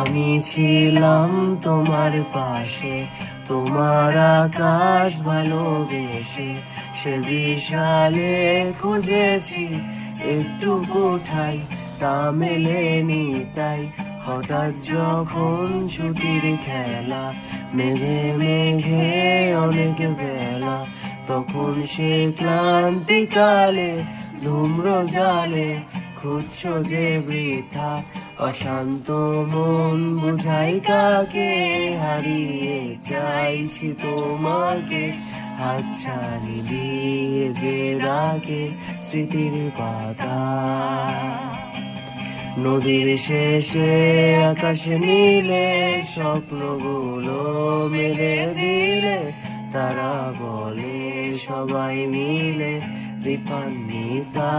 আমি ছিলাম তোমার পাশে, তোমার আকাশ ভালোবেসে, সে বিশালে খুঁজেছি একটু কোঠায়, তা মেলেনি তাই। হঠাৎ যখন ছুটির খেলা, মেঘে মেঘে অনেক বেলা, তখন সে ক্লান্তিকালে ধূম্র জালে খুঁজছ যে বৃথা। অশান্ত মন বুঝাই কাকে, হারিয়ে চাইছি তোমাকে, হাতছানি দিয়ে যে ডাকে স্মৃতির পাতা। নদীর শেষে আকাশ নীলে, স্বপ্নগুলো মেলে দিলে, তারা বলে সবাই মিলে দীপান্বিতা।